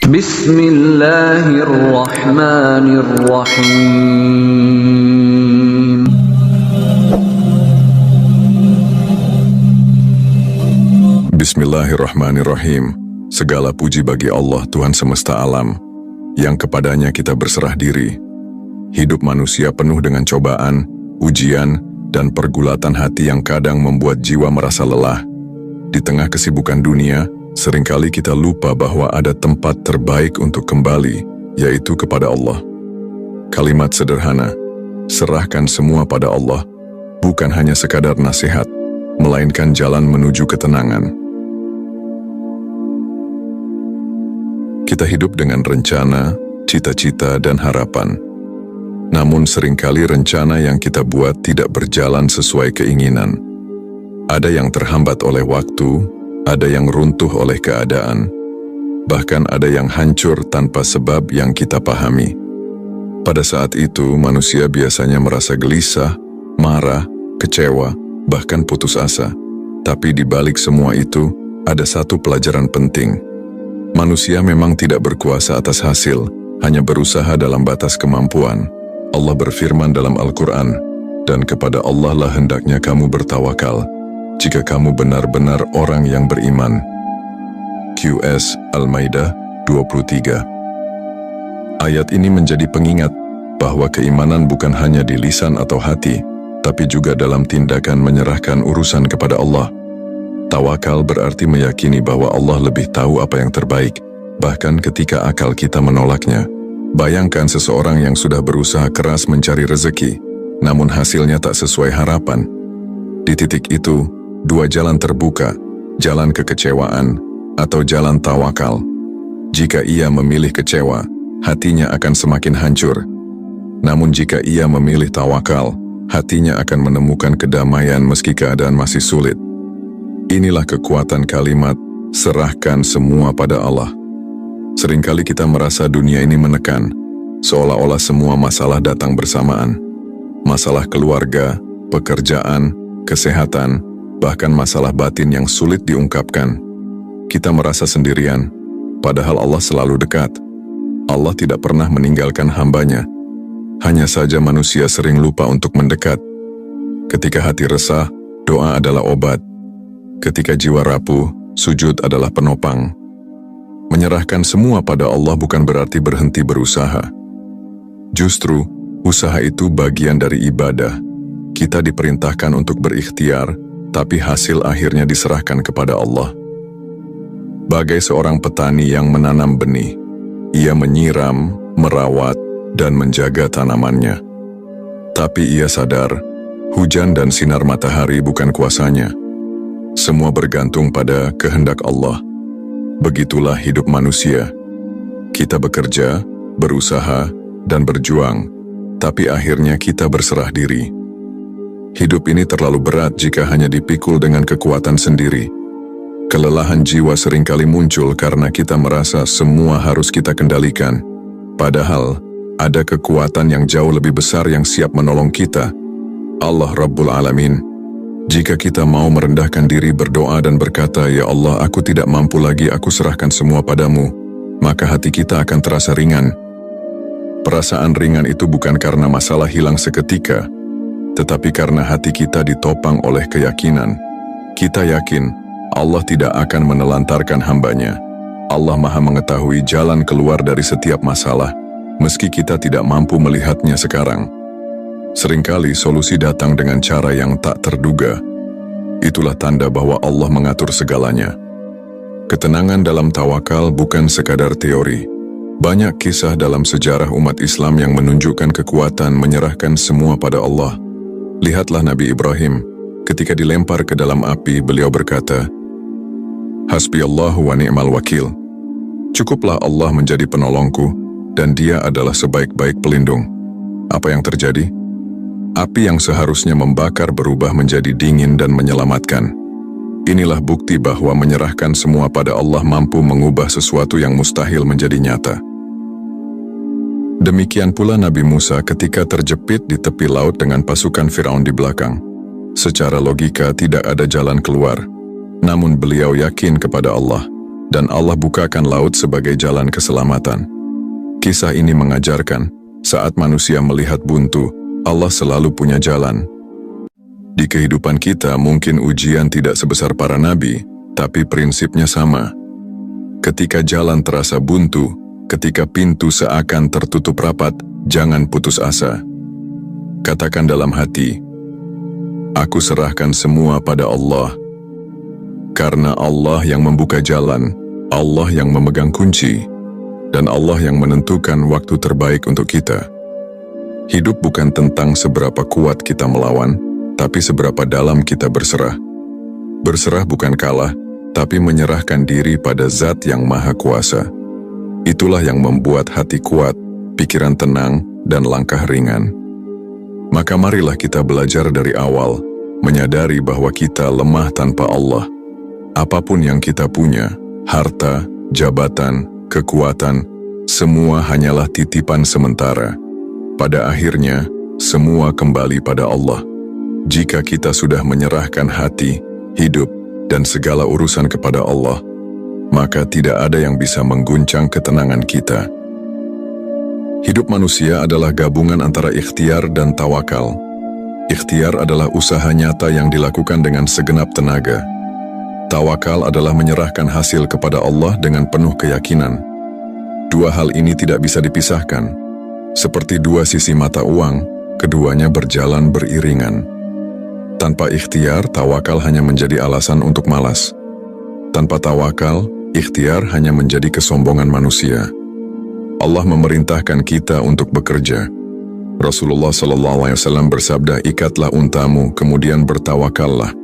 Bismillahirrahmanirrahim. Bismillahirrahmanirrahim. Segala puji bagi Allah, Tuhan semesta alam, yang kepadanya kita berserah diri. Hidup manusia penuh dengan cobaan, ujian, dan pergulatan hati yang kadang membuat jiwa merasa lelah. Di tengah kesibukan dunia, seringkali kita lupa bahwa ada tempat terbaik untuk kembali, yaitu kepada Allah. Kalimat sederhana, serahkan semua pada Allah, bukan hanya sekadar nasihat, melainkan jalan menuju ketenangan. Kita hidup dengan rencana, cita-cita, dan harapan. Namun seringkali rencana yang kita buat tidak berjalan sesuai keinginan. Ada yang terhambat oleh waktu, ada yang runtuh oleh keadaan, bahkan ada yang hancur tanpa sebab yang kita pahami. Pada saat itu, manusia biasanya merasa gelisah, marah, kecewa, bahkan putus asa. Tapi di balik semua itu, ada satu pelajaran penting. Manusia memang tidak berkuasa atas hasil, hanya berusaha dalam batas kemampuan. Allah berfirman dalam Al-Quran, dan kepada Allah lah hendaknya kamu bertawakal, jika kamu benar-benar orang yang beriman. QS Al-Maidah 23. Ayat ini menjadi pengingat bahwa keimanan bukan hanya di lisan atau hati, tapi juga dalam tindakan menyerahkan urusan kepada Allah. Tawakal berarti meyakini bahwa Allah lebih tahu apa yang terbaik, bahkan ketika akal kita menolaknya. Bayangkan seseorang yang sudah berusaha keras mencari rezeki, namun hasilnya tak sesuai harapan. Di titik itu, dua jalan terbuka, jalan kekecewaan atau jalan tawakal. Jika ia memilih kecewa, hatinya akan semakin hancur. Namun jika ia memilih tawakal, hatinya akan menemukan kedamaian meski keadaan masih sulit. Inilah kekuatan kalimat, serahkan semua pada Allah. Seringkali kita merasa dunia ini menekan, seolah-olah semua masalah datang bersamaan. Masalah keluarga, pekerjaan, kesehatan, bahkan masalah batin yang sulit diungkapkan. Kita merasa sendirian, padahal Allah selalu dekat. Allah tidak pernah meninggalkan hambanya. Hanya saja manusia sering lupa untuk mendekat. Ketika hati resah, doa adalah obat. Ketika jiwa rapuh, sujud adalah penopang. Menyerahkan semua pada Allah bukan berarti berhenti berusaha. Justru, usaha itu bagian dari ibadah. Kita diperintahkan untuk berikhtiar, tapi hasil akhirnya diserahkan kepada Allah. Bagai seorang petani yang menanam benih, ia menyiram, merawat, dan menjaga tanamannya. Tapi ia sadar, hujan dan sinar matahari bukan kuasanya. Semua bergantung pada kehendak Allah. Begitulah hidup manusia. Kita bekerja, berusaha, dan berjuang, tapi akhirnya kita berserah diri. Hidup ini terlalu berat jika hanya dipikul dengan kekuatan sendiri. Kelelahan jiwa seringkali muncul karena kita merasa semua harus kita kendalikan. Padahal, ada kekuatan yang jauh lebih besar yang siap menolong kita, Allah Rabbul Alamin. Jika kita mau merendahkan diri, berdoa dan berkata, "Ya Allah, aku tidak mampu lagi, aku serahkan semua padamu," maka hati kita akan terasa ringan. Perasaan ringan itu bukan karena masalah hilang seketika, tetapi karena hati kita ditopang oleh keyakinan. Kita yakin Allah tidak akan menelantarkan hambanya. Allah Maha mengetahui jalan keluar dari setiap masalah, meski kita tidak mampu melihatnya sekarang. Seringkali solusi datang dengan cara yang tak terduga. Itulah tanda bahwa Allah mengatur segalanya. Ketenangan dalam tawakal bukan sekadar teori. Banyak kisah dalam sejarah umat Islam yang menunjukkan kekuatan menyerahkan semua pada Allah. Lihatlah Nabi Ibrahim, ketika dilempar ke dalam api, beliau berkata, "Hasbiyallahu wa ni'mal wakil." Cukuplah Allah menjadi penolongku, dan Dia adalah sebaik-baik pelindung. Apa yang terjadi? Api yang seharusnya membakar berubah menjadi dingin dan menyelamatkan. Inilah bukti bahwa menyerahkan semua pada Allah mampu mengubah sesuatu yang mustahil menjadi nyata. Demikian pula Nabi Musa ketika terjepit di tepi laut dengan pasukan Firaun di belakang. Secara logika tidak ada jalan keluar, namun beliau yakin kepada Allah. dan Allah bukakan laut sebagai jalan keselamatan. Kisah ini mengajarkan, saat manusia melihat buntu, Allah selalu punya jalan. Di kehidupan kita mungkin ujian tidak sebesar para nabi, tapi prinsipnya sama. Ketika jalan terasa buntu, ketika pintu seakan tertutup rapat, jangan putus asa. Katakan dalam hati, aku serahkan semua pada Allah. Karena Allah yang membuka jalan, Allah yang memegang kunci, dan Allah yang menentukan waktu terbaik untuk kita. Hidup bukan tentang seberapa kuat kita melawan, tapi seberapa dalam kita berserah. Berserah bukan kalah, tapi menyerahkan diri pada Zat yang Maha Kuasa. Itulah yang membuat hati kuat, pikiran tenang, dan langkah ringan. Maka marilah kita belajar dari awal, menyadari bahwa kita lemah tanpa Allah. Apapun yang kita punya, harta, jabatan, kekuatan, semua hanyalah titipan sementara. Pada akhirnya, semua kembali pada Allah. Jika kita sudah menyerahkan hati, hidup, dan segala urusan kepada Allah, maka tidak ada yang bisa mengguncang ketenangan kita. Hidup manusia adalah gabungan antara ikhtiar dan tawakal. Ikhtiar adalah usaha nyata yang dilakukan dengan segenap tenaga. Tawakal adalah menyerahkan hasil kepada Allah dengan penuh keyakinan. Dua hal ini tidak bisa dipisahkan. Seperti dua sisi mata uang, keduanya berjalan beriringan. Tanpa ikhtiar, tawakal hanya menjadi alasan untuk malas. Tanpa tawakal, ikhtiar hanya menjadi kesombongan manusia. Allah memerintahkan kita untuk bekerja. Rasulullah SAW bersabda, ikatlah untamu, kemudian bertawakallah.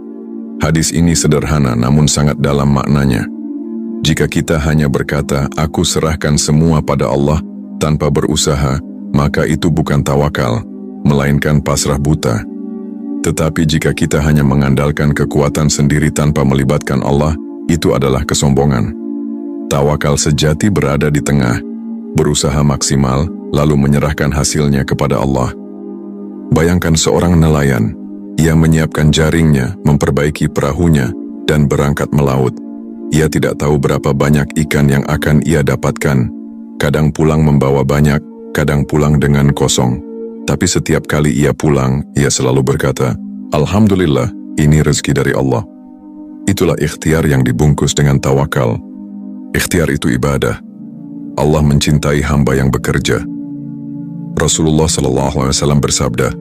Hadis ini sederhana namun sangat dalam maknanya. Jika kita hanya berkata, aku serahkan semua pada Allah, tanpa berusaha, maka itu bukan tawakal, melainkan pasrah buta. Tetapi jika kita hanya mengandalkan kekuatan sendiri tanpa melibatkan Allah, itu adalah kesombongan. Tawakal sejati berada di tengah, berusaha maksimal, lalu menyerahkan hasilnya kepada Allah. Bayangkan seorang nelayan, ia menyiapkan jaringnya, memperbaiki perahunya, dan berangkat melaut. Ia tidak tahu berapa banyak ikan yang akan ia dapatkan. Kadang pulang membawa banyak, kadang pulang dengan kosong. Tapi setiap kali ia pulang, ia selalu berkata, Alhamdulillah, ini rezeki dari Allah. Itulah ikhtiar yang dibungkus dengan tawakal. Ikhtiar itu ibadah. Allah mencintai hamba yang bekerja. Rasulullah SAW bersabda,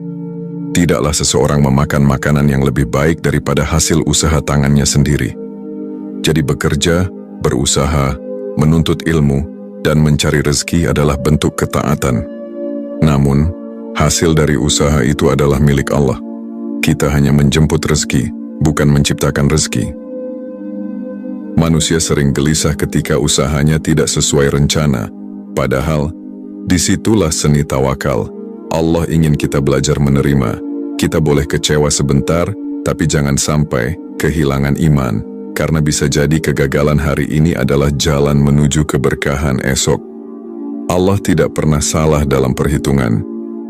tidaklah seseorang memakan makanan yang lebih baik daripada hasil usaha tangannya sendiri. Jadi bekerja, berusaha, menuntut ilmu, dan mencari rezeki adalah bentuk ketaatan. Namun, hasil dari usaha itu adalah milik Allah. Kita hanya menjemput rezeki, bukan menciptakan rezeki. Manusia sering gelisah ketika usahanya tidak sesuai rencana. Padahal, disitulah seni tawakal. Allah ingin kita belajar menerima. Kita boleh kecewa sebentar, tapi jangan sampai kehilangan iman. Karena bisa jadi kegagalan hari ini adalah jalan menuju keberkahan esok. Allah tidak pernah salah dalam perhitungan.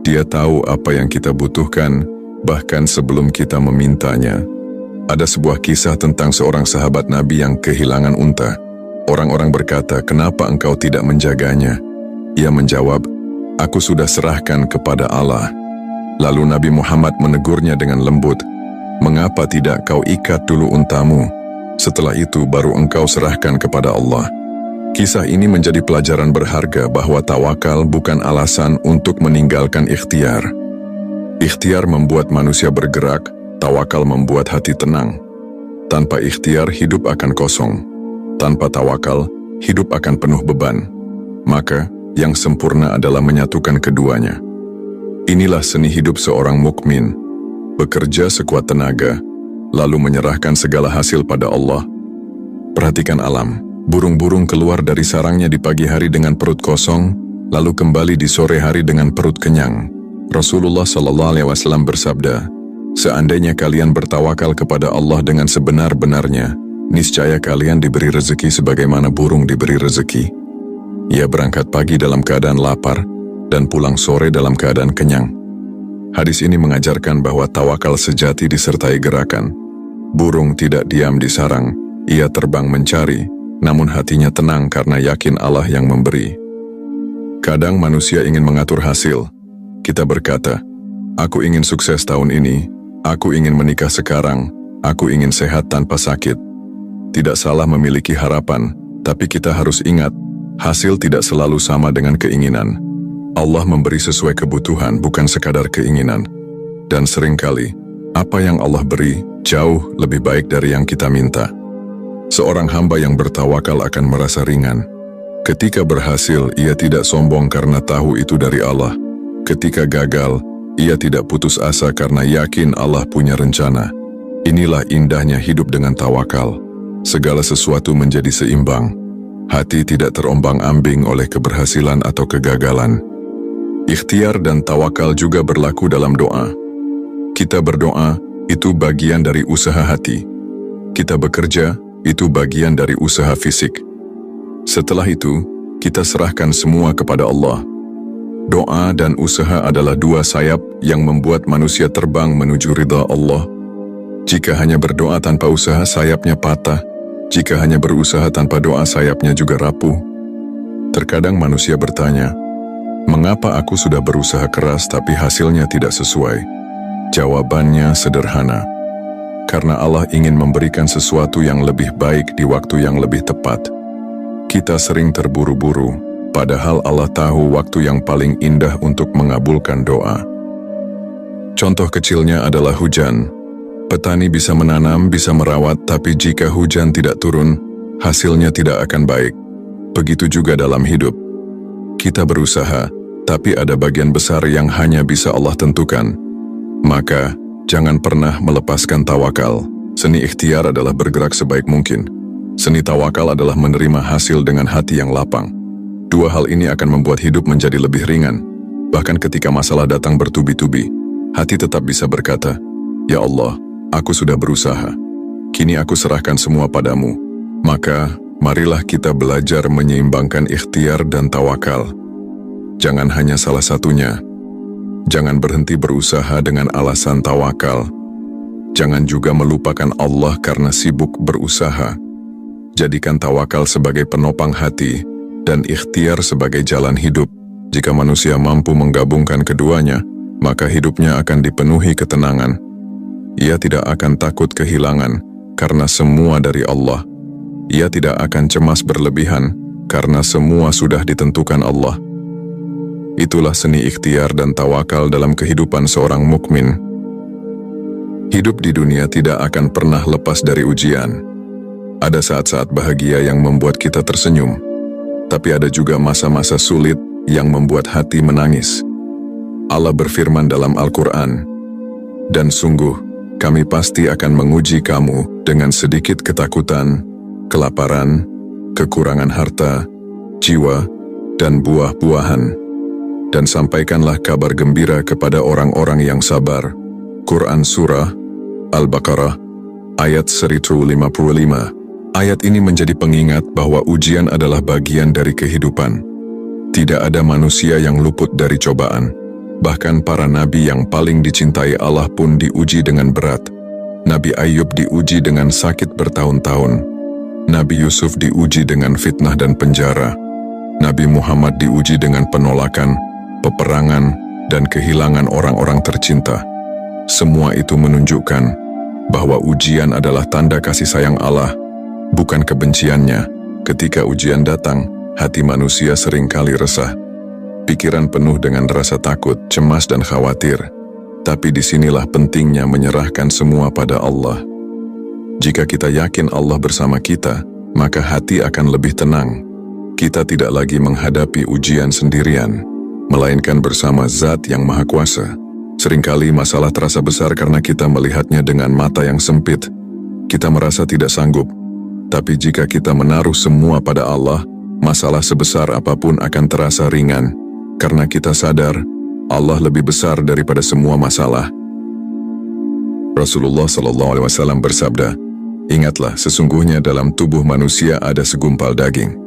Dia tahu apa yang kita butuhkan, bahkan sebelum kita memintanya. Ada sebuah kisah tentang seorang sahabat Nabi yang kehilangan unta. Orang-orang berkata, kenapa engkau tidak menjaganya? Ia menjawab, aku sudah serahkan kepada Allah. Lalu Nabi Muhammad menegurnya dengan lembut, mengapa tidak kau ikat dulu untamu? Setelah itu baru engkau serahkan kepada Allah. Kisah ini menjadi pelajaran berharga bahwa tawakal bukan alasan untuk meninggalkan ikhtiar. Ikhtiar membuat manusia bergerak, tawakal membuat hati tenang. Tanpa ikhtiar, hidup akan kosong. Tanpa tawakal, hidup akan penuh beban. Maka, yang sempurna adalah menyatukan keduanya. Inilah seni hidup seorang mukmin. Bekerja sekuat tenaga, lalu menyerahkan segala hasil pada Allah. Perhatikan alam. Burung-burung keluar dari sarangnya di pagi hari dengan perut kosong, lalu kembali di sore hari dengan perut kenyang. Rasulullah SAW bersabda, seandainya kalian bertawakal kepada Allah dengan sebenar-benarnya, niscaya kalian diberi rezeki sebagaimana burung diberi rezeki. Ia berangkat pagi dalam keadaan lapar, dan pulang sore dalam keadaan kenyang. Hadis ini mengajarkan bahwa tawakal sejati disertai gerakan. Burung tidak diam di sarang, ia terbang mencari, namun hatinya tenang karena yakin Allah yang memberi. Kadang manusia ingin mengatur hasil. Kita berkata, aku ingin sukses tahun ini, aku ingin menikah sekarang, aku ingin sehat tanpa sakit. Tidak salah memiliki harapan, tapi kita harus ingat, hasil tidak selalu sama dengan keinginan. Allah memberi sesuai kebutuhan, bukan sekadar keinginan. Dan seringkali, apa yang Allah beri jauh lebih baik dari yang kita minta. Seorang hamba yang bertawakal akan merasa ringan. Ketika berhasil, ia tidak sombong karena tahu itu dari Allah. Ketika gagal, ia tidak putus asa karena yakin Allah punya rencana. Inilah indahnya hidup dengan tawakal. Segala sesuatu menjadi seimbang. Hati tidak terombang-ambing oleh keberhasilan atau kegagalan. Ikhtiar dan tawakal juga berlaku dalam doa. Kita berdoa, itu bagian dari usaha hati. Kita bekerja, itu bagian dari usaha fisik. Setelah itu, kita serahkan semua kepada Allah. Doa dan usaha adalah dua sayap yang membuat manusia terbang menuju ridha Allah. Jika hanya berdoa tanpa usaha, sayapnya patah. Jika hanya berusaha tanpa doa, sayapnya juga rapuh. Terkadang manusia bertanya, mengapa aku sudah berusaha keras tapi hasilnya tidak sesuai? Jawabannya sederhana. Karena Allah ingin memberikan sesuatu yang lebih baik di waktu yang lebih tepat. Kita sering terburu-buru, padahal Allah tahu waktu yang paling indah untuk mengabulkan doa. Contoh kecilnya adalah hujan. Petani bisa menanam, bisa merawat, tapi jika hujan tidak turun, hasilnya tidak akan baik. Begitu juga dalam hidup. Kita berusaha, tapi ada bagian besar yang hanya bisa Allah tentukan. Maka, jangan pernah melepaskan tawakal. Seni ikhtiar adalah bergerak sebaik mungkin. Seni tawakal adalah menerima hasil dengan hati yang lapang. Dua hal ini akan membuat hidup menjadi lebih ringan. Bahkan ketika masalah datang bertubi-tubi, hati tetap bisa berkata, "Ya Allah, aku sudah berusaha. Kini aku serahkan semua padamu." Maka, marilah kita belajar menyeimbangkan ikhtiar dan tawakal. Jangan hanya salah satunya. Jangan berhenti berusaha dengan alasan tawakal. Jangan juga melupakan Allah karena sibuk berusaha. Jadikan tawakal sebagai penopang hati dan ikhtiar sebagai jalan hidup. Jika manusia mampu menggabungkan keduanya, maka hidupnya akan dipenuhi ketenangan. Ia tidak akan takut kehilangan karena semua dari Allah. Ia tidak akan cemas berlebihan karena semua sudah ditentukan Allah. Itulah seni ikhtiar dan tawakal dalam kehidupan seorang mukmin. Hidup di dunia tidak akan pernah lepas dari ujian. Ada saat-saat bahagia yang membuat kita tersenyum, tapi ada juga masa-masa sulit yang membuat hati menangis. Allah berfirman dalam Al-Quran, "Dan sungguh, kami pasti akan menguji kamu dengan sedikit ketakutan, kelaparan, kekurangan harta, jiwa, dan buah-buahan. Dan sampaikanlah kabar gembira kepada orang-orang yang sabar." Quran Surah Al-Baqarah ayat 1055. Ayat ini menjadi pengingat bahwa ujian adalah bagian dari kehidupan. Tidak ada manusia yang luput dari cobaan. Bahkan para nabi yang paling dicintai Allah pun diuji dengan berat. Nabi Ayub diuji dengan sakit bertahun-tahun. Nabi Yusuf diuji dengan fitnah dan penjara. Nabi Muhammad diuji dengan penolakan, peperangan, dan kehilangan orang-orang tercinta. Semua itu menunjukkan bahwa ujian adalah tanda kasih sayang Allah, bukan kebenciannya. Ketika ujian datang, hati manusia seringkali resah. Pikiran penuh dengan rasa takut, cemas, dan khawatir. Tapi disinilah pentingnya menyerahkan semua pada Allah. Jika kita yakin Allah bersama kita, maka hati akan lebih tenang. Kita tidak lagi menghadapi ujian sendirian, melainkan bersama Zat yang Maha Kuasa. Seringkali masalah terasa besar karena kita melihatnya dengan mata yang sempit. Kita merasa tidak sanggup. Tapi jika kita menaruh semua pada Allah, masalah sebesar apapun akan terasa ringan. Karena kita sadar, Allah lebih besar daripada semua masalah. Rasulullah SAW bersabda, "Ingatlah, sesungguhnya dalam tubuh manusia ada segumpal daging.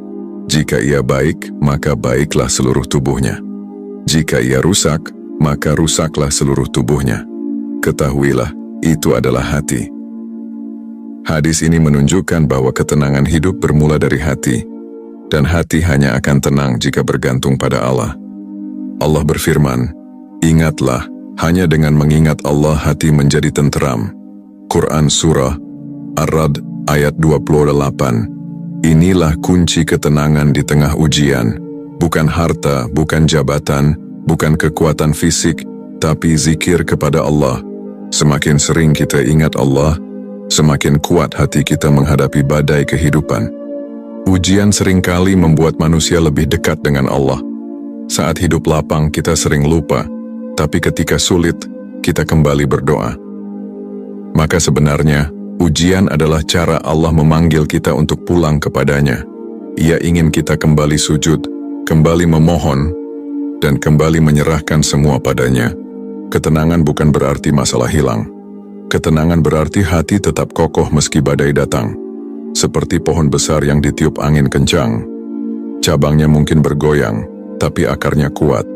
Jika ia baik, maka baiklah seluruh tubuhnya. Jika ia rusak, maka rusaklah seluruh tubuhnya. Ketahuilah, itu adalah hati." Hadis ini menunjukkan bahwa ketenangan hidup bermula dari hati, dan hati hanya akan tenang jika bergantung pada Allah. Allah berfirman, "Ingatlah, hanya dengan mengingat Allah hati menjadi tenteram." Quran Surah Ar-Ra'd ayat 28. Inilah kunci ketenangan di tengah ujian. Bukan harta, bukan jabatan, bukan kekuatan fisik, tapi zikir kepada Allah. Semakin sering kita ingat Allah, semakin kuat hati kita menghadapi badai kehidupan. Ujian seringkali membuat manusia lebih dekat dengan Allah. Saat hidup lapang kita sering lupa, tapi ketika sulit, kita kembali berdoa. Maka sebenarnya, ujian adalah cara Allah memanggil kita untuk pulang kepadanya. Ia ingin kita kembali sujud, kembali memohon, dan kembali menyerahkan semua padanya. Ketenangan bukan berarti masalah hilang. Ketenangan berarti hati tetap kokoh meski badai datang. Seperti pohon besar yang ditiup angin kencang. Cabangnya mungkin bergoyang, tapi akarnya kuat.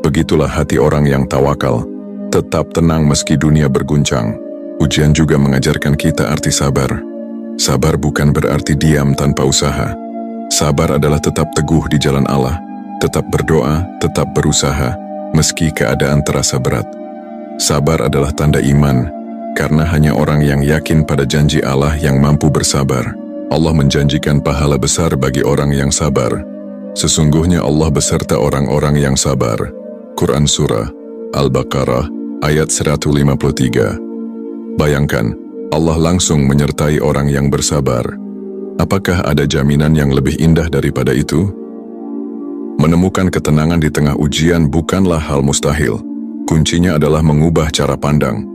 Begitulah hati orang yang tawakal, tetap tenang meski dunia berguncang. Ujian juga mengajarkan kita arti sabar. Sabar bukan berarti diam tanpa usaha. Sabar adalah tetap teguh di jalan Allah, tetap berdoa, tetap berusaha, meski keadaan terasa berat. Sabar adalah tanda iman, karena hanya orang yang yakin pada janji Allah yang mampu bersabar. Allah menjanjikan pahala besar bagi orang yang sabar. Sesungguhnya Allah beserta orang-orang yang sabar. Quran Surah Al-Baqarah ayat 153. Bayangkan, Allah langsung menyertai orang yang bersabar. Apakah ada jaminan yang lebih indah daripada itu? Menemukan ketenangan di tengah ujian bukanlah hal mustahil. Kuncinya adalah mengubah cara pandang.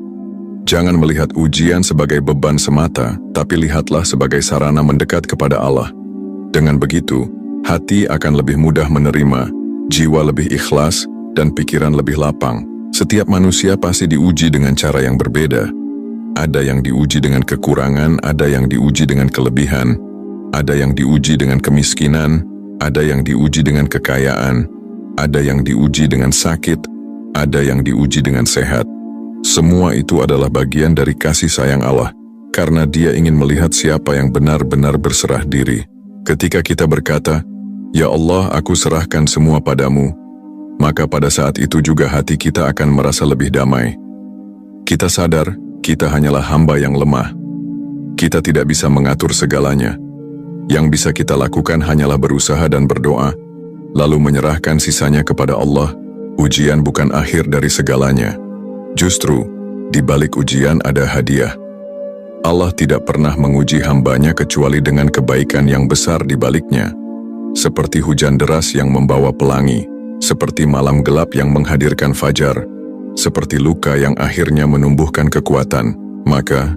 Jangan melihat ujian sebagai beban semata, tapi lihatlah sebagai sarana mendekat kepada Allah. Dengan begitu, hati akan lebih mudah menerima, jiwa lebih ikhlas, dan pikiran lebih lapang. Setiap manusia pasti diuji dengan cara yang berbeda. Ada yang diuji dengan kekurangan, ada yang diuji dengan kelebihan, ada yang diuji dengan kemiskinan, ada yang diuji dengan kekayaan, ada yang diuji dengan sakit, ada yang diuji dengan sehat. Semua itu adalah bagian dari kasih sayang Allah, karena Dia ingin melihat siapa yang benar-benar berserah diri. Ketika kita berkata, "Ya Allah, aku serahkan semua padamu," maka pada saat itu juga hati kita akan merasa lebih damai. Kita sadar, kita hanyalah hamba yang lemah. Kita tidak bisa mengatur segalanya. Yang bisa kita lakukan hanyalah berusaha dan berdoa, lalu menyerahkan sisanya kepada Allah. Ujian bukan akhir dari segalanya. Justru, di balik ujian ada hadiah. Allah tidak pernah menguji hambanya kecuali dengan kebaikan yang besar di baliknya. Seperti hujan deras yang membawa pelangi, seperti malam gelap yang menghadirkan fajar, seperti luka yang akhirnya menumbuhkan kekuatan. Maka,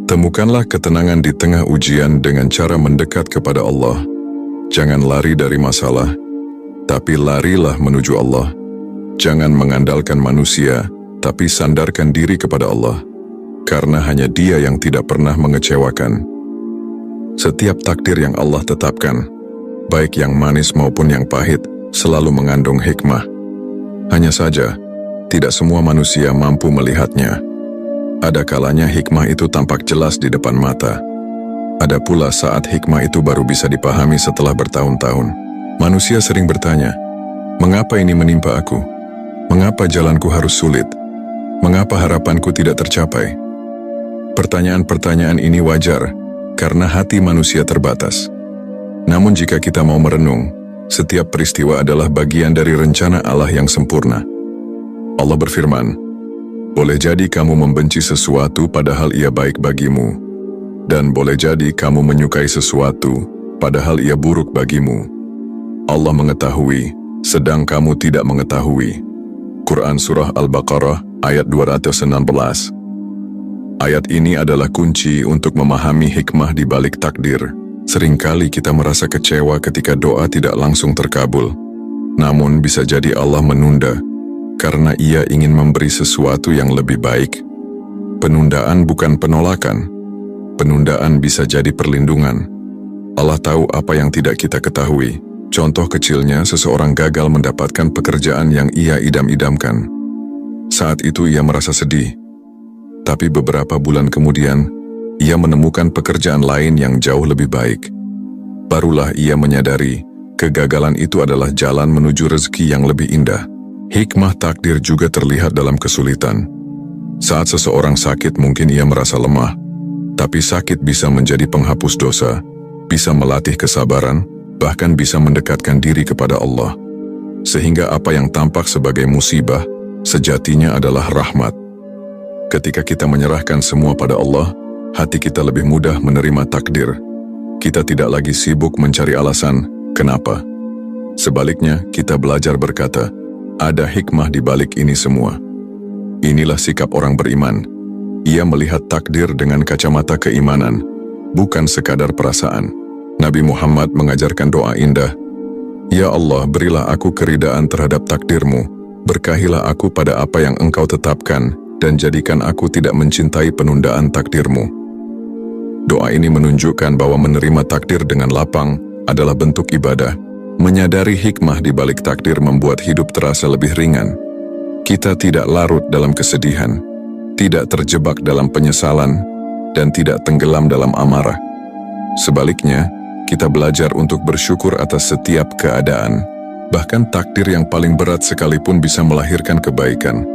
temukanlah ketenangan di tengah ujian dengan cara mendekat kepada Allah. Jangan lari dari masalah, tapi larilah menuju Allah. Jangan mengandalkan manusia, tapi sandarkan diri kepada Allah, karena hanya Dia yang tidak pernah mengecewakan. Setiap takdir yang Allah tetapkan, baik yang manis maupun yang pahit, selalu mengandung hikmah. Hanya saja, tidak semua manusia mampu melihatnya. Ada kalanya hikmah itu tampak jelas di depan mata. Ada pula saat hikmah itu baru bisa dipahami setelah bertahun-tahun. Manusia sering bertanya, "Mengapa ini menimpa aku? Mengapa jalanku harus sulit? Mengapa harapanku tidak tercapai?" Pertanyaan-pertanyaan ini wajar, karena hati manusia terbatas. Namun jika kita mau merenung, setiap peristiwa adalah bagian dari rencana Allah yang sempurna. Allah berfirman, "Boleh jadi kamu membenci sesuatu padahal ia baik bagimu, dan boleh jadi kamu menyukai sesuatu padahal ia buruk bagimu. Allah mengetahui, sedang kamu tidak mengetahui." Quran Surah Al-Baqarah ayat 216. Ayat ini adalah kunci untuk memahami hikmah di balik takdir. Seringkali kita merasa kecewa ketika doa tidak langsung terkabul. Namun bisa jadi Allah menunda, karena Ia ingin memberi sesuatu yang lebih baik. Penundaan bukan penolakan. Penundaan bisa jadi perlindungan. Allah tahu apa yang tidak kita ketahui. Contoh kecilnya, seseorang gagal mendapatkan pekerjaan yang ia idam-idamkan. Saat itu ia merasa sedih. Tapi beberapa bulan kemudian, ia menemukan pekerjaan lain yang jauh lebih baik. Barulah ia menyadari, kegagalan itu adalah jalan menuju rezeki yang lebih indah. Hikmah takdir juga terlihat dalam kesulitan. Saat seseorang sakit mungkin ia merasa lemah, tapi sakit bisa menjadi penghapus dosa, bisa melatih kesabaran, bahkan bisa mendekatkan diri kepada Allah. Sehingga apa yang tampak sebagai musibah, sejatinya adalah rahmat. Ketika kita menyerahkan semua pada Allah, hati kita lebih mudah menerima takdir. Kita tidak lagi sibuk mencari alasan, kenapa? Sebaliknya, kita belajar berkata, ada hikmah di balik ini semua. Inilah sikap orang beriman. Ia melihat takdir dengan kacamata keimanan, bukan sekadar perasaan. Nabi Muhammad mengajarkan doa indah, Ya Allah, berilah aku keridaan terhadap takdir-Mu, berkahilah aku pada apa yang Engkau tetapkan, dan jadikan aku tidak mencintai penundaan takdir-Mu. Doa ini menunjukkan bahwa menerima takdir dengan lapang adalah bentuk ibadah. Menyadari hikmah di balik takdir membuat hidup terasa lebih ringan. Kita tidak larut dalam kesedihan, tidak terjebak dalam penyesalan, dan tidak tenggelam dalam amarah. Sebaliknya, kita belajar untuk bersyukur atas setiap keadaan. Bahkan takdir yang paling berat sekalipun bisa melahirkan kebaikan.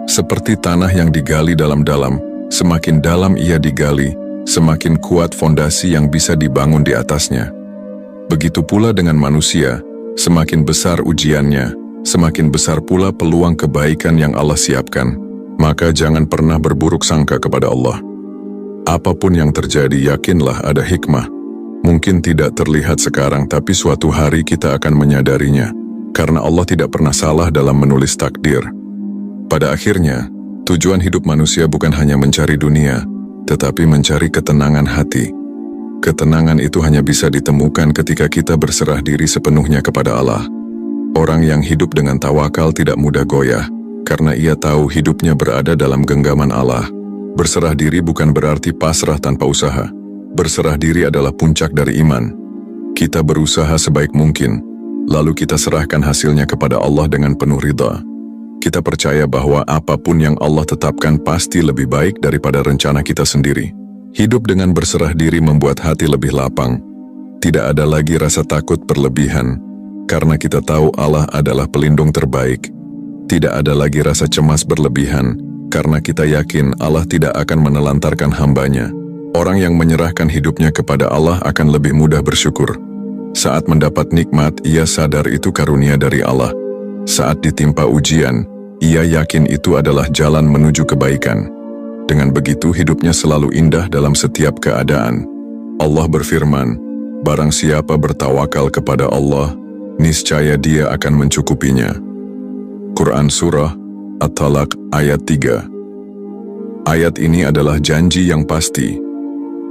Seperti tanah yang digali dalam-dalam, semakin dalam ia digali, semakin kuat fondasi yang bisa dibangun di atasnya. Begitu pula dengan manusia, semakin besar ujiannya, semakin besar pula peluang kebaikan yang Allah siapkan. Maka jangan pernah berburuk sangka kepada Allah. Apapun yang terjadi, yakinlah ada hikmah. Mungkin tidak terlihat sekarang, tapi suatu hari kita akan menyadarinya. Karena Allah tidak pernah salah dalam menulis takdir. Pada akhirnya, tujuan hidup manusia bukan hanya mencari dunia, tetapi mencari ketenangan hati. Ketenangan itu hanya bisa ditemukan ketika kita berserah diri sepenuhnya kepada Allah. Orang yang hidup dengan tawakal tidak mudah goyah, karena ia tahu hidupnya berada dalam genggaman Allah. Berserah diri bukan berarti pasrah tanpa usaha. Berserah diri adalah puncak dari iman. Kita berusaha sebaik mungkin, lalu kita serahkan hasilnya kepada Allah dengan penuh ridha. Kita percaya bahwa apapun yang Allah tetapkan pasti lebih baik daripada rencana kita sendiri. Hidup dengan berserah diri membuat hati lebih lapang. Tidak ada lagi rasa takut berlebihan, karena kita tahu Allah adalah pelindung terbaik. Tidak ada lagi rasa cemas berlebihan, karena kita yakin Allah tidak akan menelantarkan hamba-Nya. Orang yang menyerahkan hidupnya kepada Allah akan lebih mudah bersyukur. Saat mendapat nikmat, ia sadar itu karunia dari Allah. Saat ditimpa ujian, ia yakin itu adalah jalan menuju kebaikan. Dengan begitu hidupnya selalu indah dalam setiap keadaan. Allah berfirman, barang siapa bertawakal kepada Allah, niscaya Dia akan mencukupinya. Quran Surah At-Talaq ayat 3. Ayat ini adalah janji yang pasti.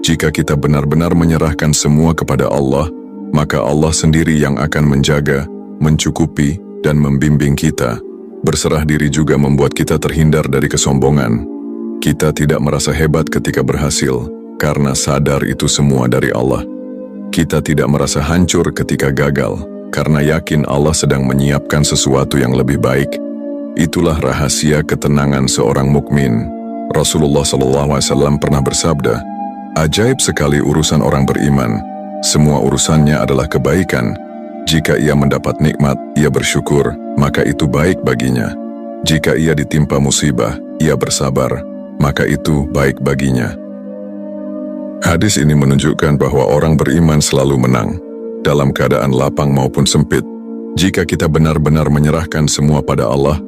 Jika kita benar-benar menyerahkan semua kepada Allah, maka Allah sendiri yang akan menjaga, mencukupi, dan membimbing kita. Berserah diri juga membuat kita terhindar dari kesombongan. Kita tidak merasa hebat ketika berhasil, karena sadar itu semua dari Allah. Kita tidak merasa hancur ketika gagal, karena yakin Allah sedang menyiapkan sesuatu yang lebih baik. Itulah rahasia ketenangan seorang mukmin. Rasulullah SAW pernah bersabda, ajaib sekali urusan orang beriman. Semua urusannya adalah kebaikan. Jika ia mendapat nikmat, ia bersyukur, maka itu baik baginya. Jika ia ditimpa musibah, ia bersabar, maka itu baik baginya. Hadis ini menunjukkan bahwa orang beriman selalu menang, dalam keadaan lapang maupun sempit. Jika kita benar-benar menyerahkan semua pada Allah,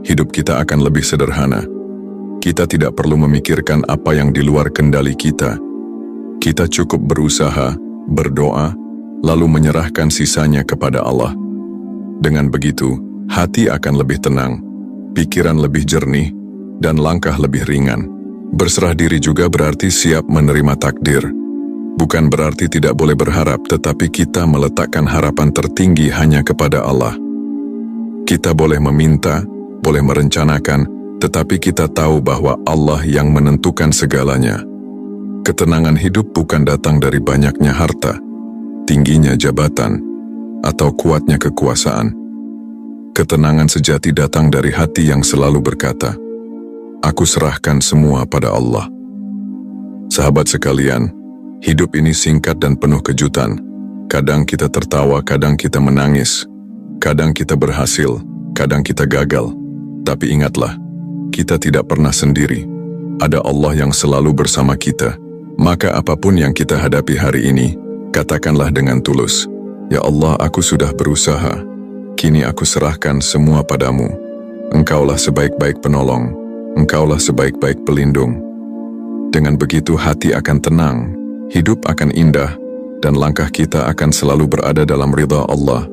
hidup kita akan lebih sederhana. Kita tidak perlu memikirkan apa yang di luar kendali kita. Kita cukup berusaha, berdoa, lalu menyerahkan sisanya kepada Allah. Dengan begitu, hati akan lebih tenang, pikiran lebih jernih, dan langkah lebih ringan. Berserah diri juga berarti siap menerima takdir. Bukan berarti tidak boleh berharap, tetapi kita meletakkan harapan tertinggi hanya kepada Allah. Kita boleh meminta, boleh merencanakan, tetapi kita tahu bahwa Allah yang menentukan segalanya. Ketenangan hidup bukan datang dari banyaknya harta, tingginya jabatan, atau kuatnya kekuasaan. Ketenangan sejati datang dari hati yang selalu berkata, aku serahkan semua pada Allah. Sahabat sekalian, hidup ini singkat dan penuh kejutan. Kadang kita tertawa, kadang kita menangis. Kadang kita berhasil, kadang kita gagal. Tapi ingatlah, kita tidak pernah sendiri. Ada Allah yang selalu bersama kita. Maka apapun yang kita hadapi hari ini, katakanlah dengan tulus, "Ya Allah, aku sudah berusaha. Kini aku serahkan semua padamu. Engkaulah sebaik-baik penolong. Engkaulah sebaik-baik pelindung." Dengan begitu hati akan tenang, hidup akan indah, dan langkah kita akan selalu berada dalam ridha Allah.